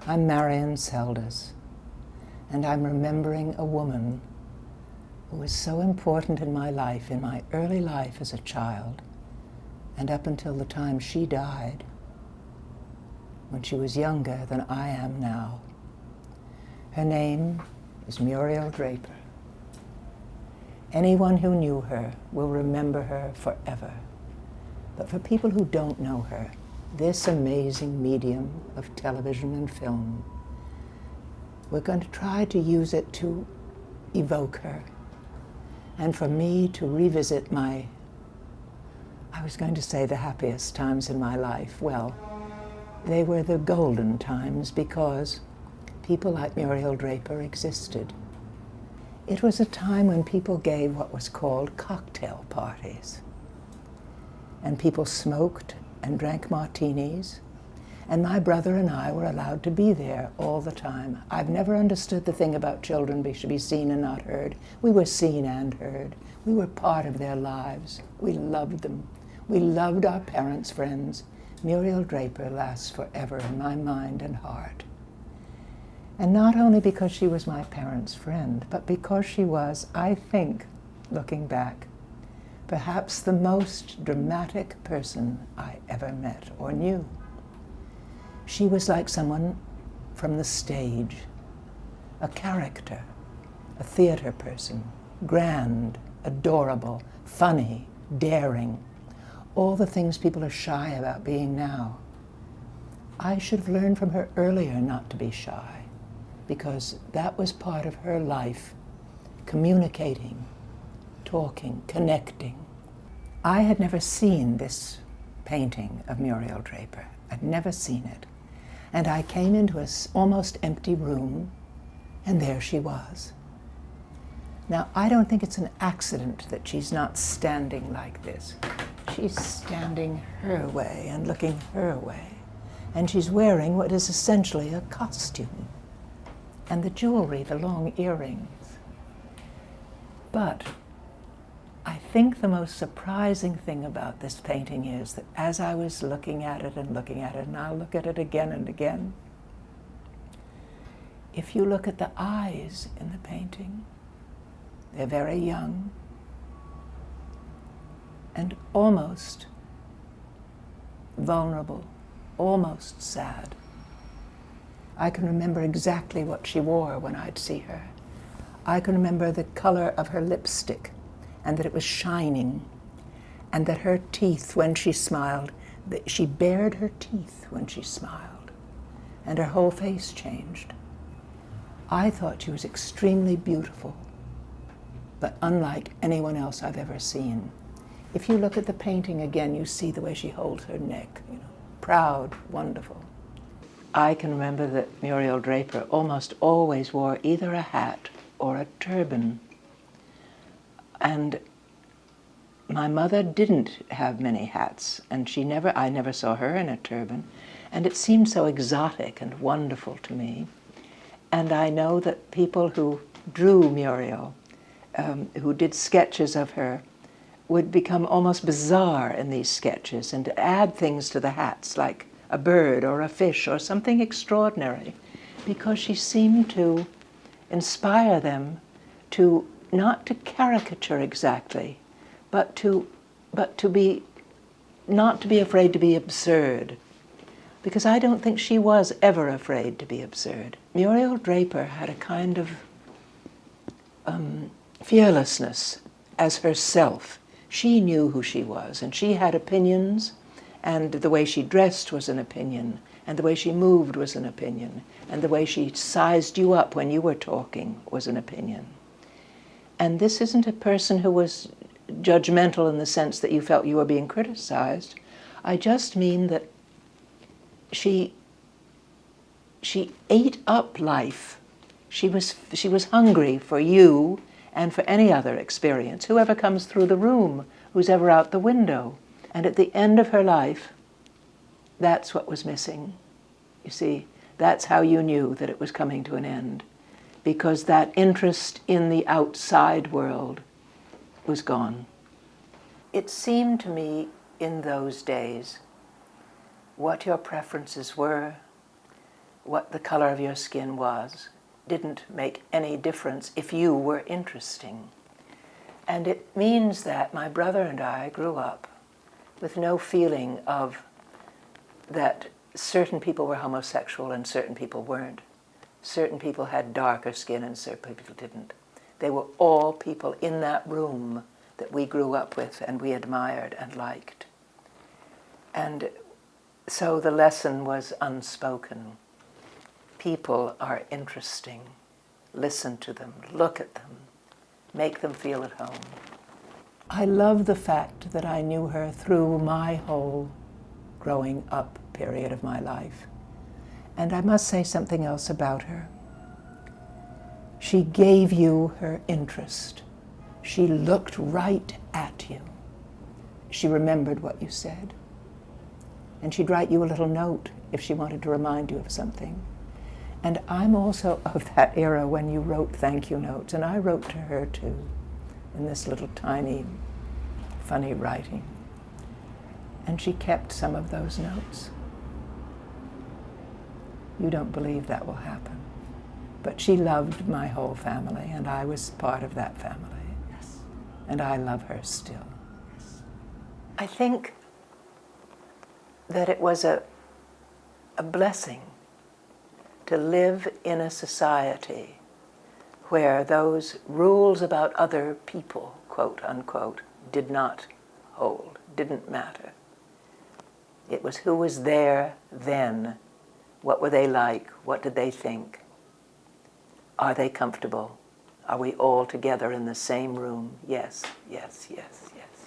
I'm Marian Seldes, and I'm remembering a woman who was so important in my life, in my early life as a child, and up until the time she died, when she was younger than I am now. Her name is Muriel Draper. Anyone who knew her will remember her forever. But for people who don't know her, this amazing medium of television and film, we're going to try to use it to evoke her, and for me to revisit I was going to say the happiest times in my life. Well, they were the golden times because people like Muriel Draper existed. It was a time when people gave what was called cocktail parties. And people smoked and drank martinis, and my brother and I were allowed to be there all the time. I've never understood the thing about children should be seen and not heard. We were seen and heard. We were part of their lives. We loved them. We loved our parents' friends. Muriel Draper lasts forever in my mind and heart. And not only because she was my parents' friend, but because she was, I think, looking back, perhaps the most dramatic person I ever met or knew. She was like someone from the stage, a character, a theater person, grand, adorable, funny, daring, all the things people are shy about being now. I should have learned from her earlier not to be shy, because that was part of her life, communicating, talking, connecting. I had never seen this painting of Muriel Draper. I'd never seen it. And I came into an almost empty room, and there she was. Now, I don't think it's an accident that she's not standing like this. She's standing her way and looking her way. And she's wearing what is essentially a costume. And the jewelry, the long earrings. But I think the most surprising thing about this painting is that as I was looking at it, and I'll look at it again and again, if you look at the eyes in the painting, they're very young and almost vulnerable, almost sad. I can remember exactly what she wore when I'd see her. I can remember the color of her lipstick, and that it was shining, and that her teeth, when she smiled, that she bared her teeth when she smiled, and her whole face changed. I thought she was extremely beautiful, but unlike anyone else I've ever seen. If you look at the painting again, you see the way she holds her neck, proud, wonderful. I can remember that Muriel Draper almost always wore either a hat or a turban. And my mother didn't have many hats, and I never saw her in a turban, and it seemed so exotic and wonderful to me. And I know that people who drew Muriel, who did sketches of her, would become almost bizarre in these sketches and add things to the hats, like a bird or a fish or something extraordinary, because she seemed to inspire them to not to caricature exactly, but to be not to be afraid to be absurd, because I don't think she was ever afraid to be absurd. Muriel Draper had a kind of fearlessness as herself. She knew who she was, and she had opinions, and the way she dressed was an opinion, and the way she moved was an opinion, and the way she sized you up when you were talking was an opinion. And this isn't a person who was judgmental in the sense that you felt you were being criticized. I just mean that she ate up life. She was hungry for you and for any other experience, whoever comes through the room, who's ever out the window. And at the end of her life, that's what was missing. You see, that's how you knew that it was coming to an end, because that interest in the outside world was gone. It seemed to me in those days what your preferences were, what the color of your skin was didn't make any difference if you were interesting. And it means that my brother and I grew up with no feeling of that certain people were homosexual and certain people weren't. Certain people had darker skin and certain people didn't. They were all people in that room that we grew up with and we admired and liked. And so the lesson was unspoken. People are interesting. Listen to them, look at them, make them feel at home. I love the fact that I knew her through my whole growing up period of my life. And I must say something else about her. She gave you her interest. She looked right at you. She remembered what you said. And she'd write you a little note if she wanted to remind you of something. And I'm also of that era when you wrote thank you notes, and I wrote to her too, in this little tiny, funny writing. And she kept some of those notes. You don't believe that will happen. But she loved my whole family, and I was part of that family. Yes. And I love her still. Yes. I think that it was a blessing to live in a society where those rules about other people, quote unquote, did not hold, didn't matter. It was who was there then, what were they like, what did they think, are they comfortable, are we all together in the same room, yes, yes, yes, yes.